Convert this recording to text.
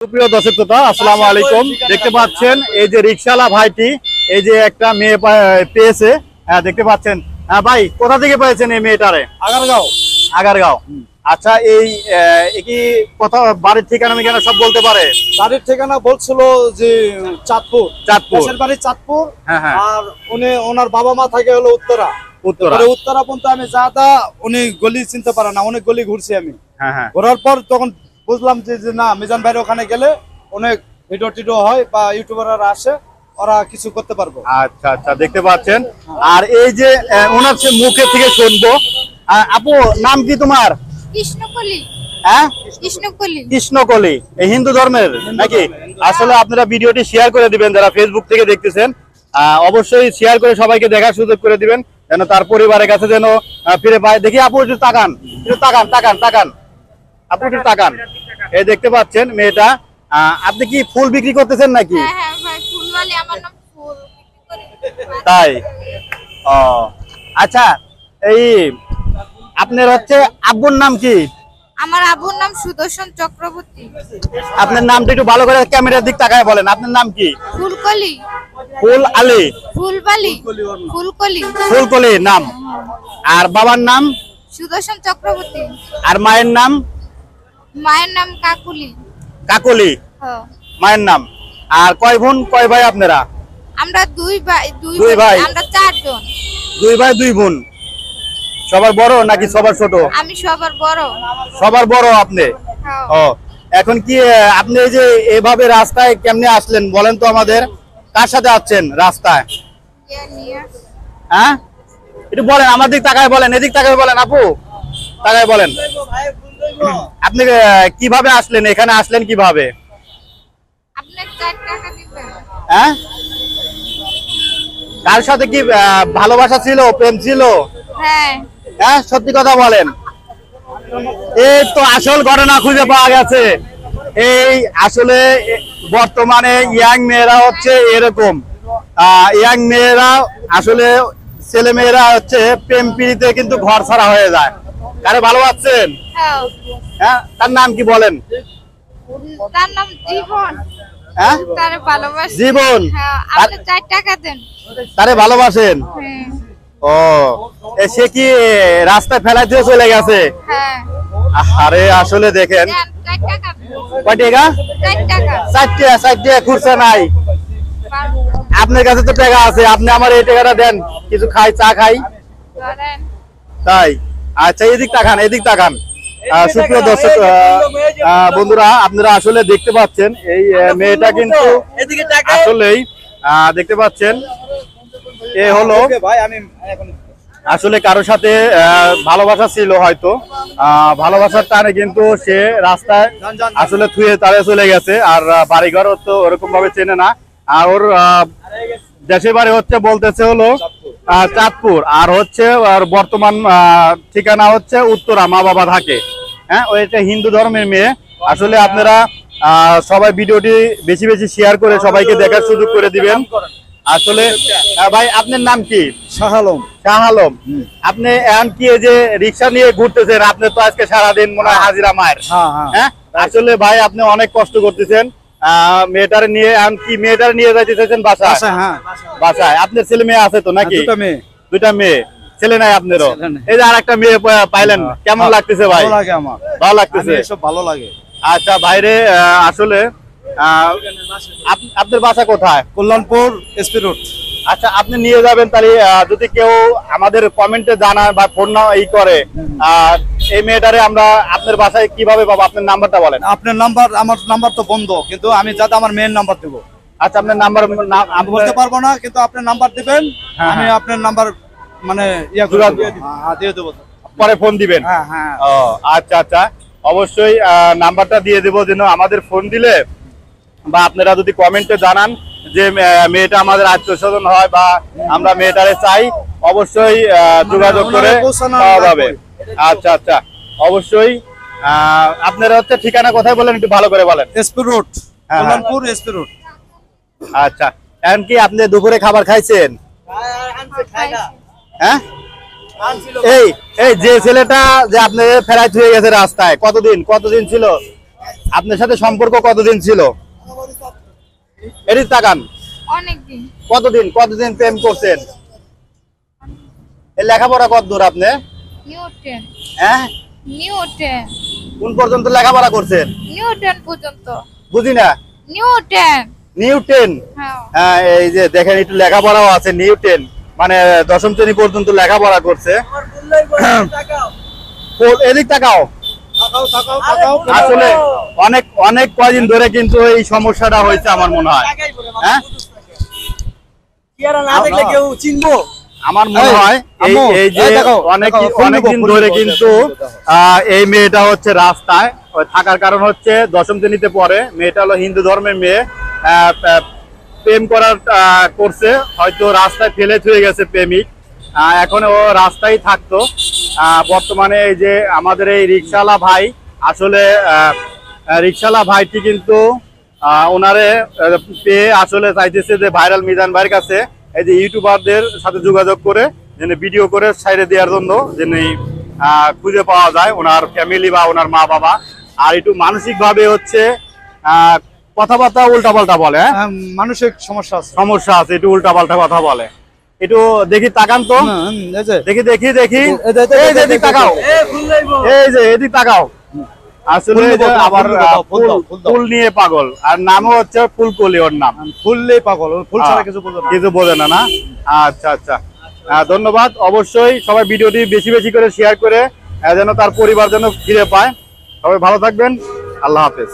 সুপ্রিয় দর্শক শ্রোতা, আসসালামু আলাইকুম। দেখতে পাচ্ছেন এই যে রিকশাওয়ালা ভাইটি এই যে একটা মেয়ে পেয়েছে, দেখতে পাচ্ছেন। ভাই কোথা থেকে পেয়েছেন এই মেয়েটারে? আগারগাঁও। আচ্ছা, এই কি কথা বাড়ির ঠিকানা মিকানা সব বলতে পারে? বাড়ির ঠিকানা বলছিল যে চাঁদপুর, দেশের বাড়ি চাঁদপুর। আর উনি ওনার বাবা মা থাকে হলো উত্তরা পর্যন্ত। আমি যা উনি গলি চিনতে পারে না, অনেক গলি ঘুরছি আমি। ঘোরার পর তখন বুঝলাম যে না, মিজান ভাইয়ের ওখানে গেলে অনেক ভিডিও টিডিও হয় বা ইউটিউবাররা আসে, ওরা কিছু করতে পারবো। আচ্ছা আচ্ছা, দেখতে পাচ্ছেন। আর এই যে ওনার মুখে থেকে শুনবো, আপু নাম কি তোমার? কৃষ্ণকলি। হ্যাঁ, কৃষ্ণকলি। এই হিন্দু ধর্মের নাকি? আসলে আপনারা ভিডিওটি শেয়ার করে দিবেন, যারা ফেসবুক থেকে দেখতেছেন অবশ্যই শেয়ার করে সবাইকে দেখার সুযোগ করে দিবেন, যেন তার পরিবারের কাছে যেন ফিরে পায়। দেখি আপু একটু তাকান, আপু একটু তাকান। এই দেখতে পাচ্ছেন মেয়েটা। আপনি কি ফুল বিক্রি করতেছেন নাকি? হ্যাঁ ভাই, ফুলওয়ালি। আমার নাম ফুল বিক্রি করি। তাই? ও আচ্ছা, এই আপনার হচ্ছে আব্বুর নাম কি? আমার আব্বুর নাম সুদর্শন চক্রবর্তী। আপনার নামটা একটু ভালো করে ক্যামেরার দিক তাকায় বলেন। আপনার নাম কি? ফুলকলি। ফুল আলী? ফুলকলি নাম। আর বাবার নাম? সুদর্শন চক্রবর্তী। আর মায়ের নাম? মায়ের নাম কাকুলি। মায়ের নাম। আর কয় বোন কয় ভাই আপনারা? আমরা দুই ভাই। আমরা 4 জন। 2 ভাই 2 বোন। সবার বড় নাকি সবার ছোট? আমি সবার বড়। সবার বড় আপনি? ও, এখন কি আপনি এই যে এভাবে রাস্তায় কেমনে আসলেন বলেন তো আমাদের? কার সাথে আসছেন রাস্তায়? হ্যাঁ, একটু বলেন, আমার দিক তাকায় বলেন, এদিক তাকায় বলেন, আপু তাকায় বলেন। আপনি কিভাবে আসলেন, এখানে আসলেন কিভাবে? আপনি 4 টাকা দিবেন। হ্যাঁ, কার সাথে কি ভালোবাসা ছিল, প্রেম ছিল? হ্যাঁ, সত্যি কথা বলেন। এই তো আসল ঘটনা খুঁজে পাওয়া গেছে। এই আসলে বর্তমানে ইয়াং মেয়েরা হচ্ছে এরকম। ইয়াং মেয়েরা আসলে ছেলে মেয়েরা হচ্ছে প্রেম প্রীতিতে কিন্তু ঘর ছাড়া হয়ে যায়। কারে ভালোবাসছেন? হ্যাঁ, তার নাম কি বলেন? তার নাম জীবন। হ্যাঁ, তারে ভালোবাসি। জীবন। আপনি 4 টাকা দেন। তারে ভালোবাসেন? ও, সে কি রাস্তায় ফেলাই দিয়ে চলে গেছে? আরে আসলে দেখেন, কয় টাকা? 4 টাকা খুচরা নাই। আপনার কাছে তো টাকা আছে, আপনি আমার এই টাকাটা দেন, কিছু খাই, চা খাই। তাই? আচ্ছা, এদিক তাকান। সুপ্রিয় দর্শক বন্ধুরা, আপনারা আসলে দেখতে পাচ্ছেন এই মেয়েটা কিন্তু আসলেই দেখতে পাচ্ছেন এ হলো আসলে কারোর সাথে ভালোবাসা ছিল হয়তো, ভালোবাসার টানে কিন্তু সে রাস্তায় আসলে থুয়ে তাড়ে চলে গেছে। আর বাড়িঘর তো ওরকম ভাবে চেনে না। আর ওর দেশের বাড়ি হচ্ছে বলতেছে হলো চাঁদপুর, আর হচ্ছে আর বর্তমান ঠিকানা হচ্ছে উত্তরা, মা বাবা থাকে। হ্যাঁ, ওইটা হিন্দু ধর্মের মেয়ে। আসলে আপনারা সবাই ভিডিওটি বেশি বেশি শেয়ার করে সবাইকে দেখার সুযোগ করে দিবেন। আসলে ভাই আপনার নাম কি? শাহ আলম। আপনি এখন কি এই যে রিক্সা নিয়ে ঘুরতেছেন? আপনি তো আজকে সারাদিন মনে হয় হাজিরা মায়ের। হ্যাঁ, আসলে ভাই আপনি অনেক কষ্ট করতেছেন মেয়েটারে নিয়ে। এখন কি মেয়েটারে নিয়ে যাইতে চাইছেন বাসায়? বাসায় আপনার ছেলে মেয়ে আছে তো নাকি? 2টা মেয়ে। ছেলে নাই আপনারও? এই যে আরেকটা মেয়ে পাইলেন, কেমন লাগতেছে ভাই? ভালো লাগতেছে? ভালো লাগে। আচ্ছা ভাইরে, আসলে আপনার বাসা কোথায়? Kalyanpur SP road. আচ্ছা, আপনি নিয়ে যাবেন তাহলে। যদি কেউ আমাদের কমেন্টে জানায় বা ফোন না করে এই মেয়েটারে আমরা আপনার বাসায় কিভাবে পাবো? আপনার নাম্বারটা বলেন। আপনার নাম্বার? আমার নাম্বার তো বন্ধ, কিন্তু আমি যাতে আমার মেয়ের নাম্বার দেবো। আচ্ছা, আপনার নাম্বার আমি বলতে পারবো না, কিন্তু আপনার নাম্বার দিবেন। আমি আপনার নাম্বার মানে দিয়ে দেবো, পরে ফোন দিবেন। ও আচ্ছা আচ্ছা, অবশ্যই নাম্বারটা দিয়ে দেবো, যেন আমাদের ফোন দিলে বা আপনারা যদি কমেন্টে জানান যে মেয়েটা আমাদের আত্মীয় স্বজন হয় বা আমরা মেয়েটারে চাই, অবশ্যই যোগাযোগ করে পাওয়া যাবে। আচ্ছা আচ্ছা, অবশ্যই। আপনারা হচ্ছে ঠিকানা কোথায় বলেন, একটু ভালো করে বলেন। SP road, Kalyanpur SP road. আচ্ছা, এখন কি আপনি দুপুরে খাবার খাইছেন? হ্যাঁ, এই যে ছেলেটা যে আপনাদের ফেরাই হয়ে গেছে রাস্তায়, কতদিন ছিল? আপনার সাথে সম্পর্ক কতদিন ছিল? এদিক তাকান। অনেকদিন। কতদিন প্রেম করছেন? এই লেখাপড়া কত দূর আপনি? নিউটন। হ্যাঁ, নিউটন। কোন পর্যন্ত লেখাপড়া করছেন? নিউটন পর্যন্ত। বুঝি না। নিউটন। নিউটন। হ্যাঁ। হ্যাঁ, এই যে দেখেন একটু লেখাপড়াও আছে। নিউটন মানে দশম শ্রেণী পর্যন্ত লেখাপড়া করছে। এদিক তাকাও। আসলে অনেক কয়দিন ধরে কিন্তু এই সমস্যাটা হয়েছে আমার মনে হয়। হ্যাঁ, আমার মনে হয় এই যে অনেকদিন ধরে কিন্তু এই মেয়েটা হচ্ছে রাস্তায় থাকার কারণ হচ্ছে দশম শ্রেণীতে পড়ে। মেয়েটা হলো হিন্দু ধর্মের মেয়ে। প্রেম করছে, হয়তো রাস্তায় ফেলে থুয়ে গেছে প্রেমিক। এখন ও রাস্তায় থাকতো। বর্তমানে এই যে আমাদের এই রিকশাওয়ালা ভাই, আসলে রিকশাওয়ালা ভাইটি কিন্তু ওনারে পেয়ে আসলে চাইতেছে যে ভাইরাল মিজান ভাইয়ের কাছে এই যে ইউটিউবারদের সাথে যোগাযোগ করে যেন ভিডিও করে সাইডে দেওয়ার জন্য যেন খুঁজে পাওয়া যায় ওনার ফ্যামিলি বা ওনার মা বাবা। আর একটু মানসিক ভাবে হচ্ছে কথাবার্তা উল্টাপাল্টা বলে। মানসিক সমস্যা আছে, একটু উল্টাপাল্টা কথা বলে। একটু দেখি, তাকান তো। দেখি এদিক তাকাও। এই যে এদিক তাকাও। আসলে আবার ফুল নিয়ে পাগল, আর নামও হচ্ছে ফুলকলি। ওর নাম ফুললেই পাগল, ফুল ছাড়া কিছু বোঝে না। আচ্ছা আচ্ছা, ধন্যবাদ। অবশ্যই সবাই ভিডিওটি বেশি বেশি করে শেয়ার করে যেন তার পরিবার যেন ফিরে পায়। সবাই ভালো থাকবেন। আল্লাহ হাফেজ।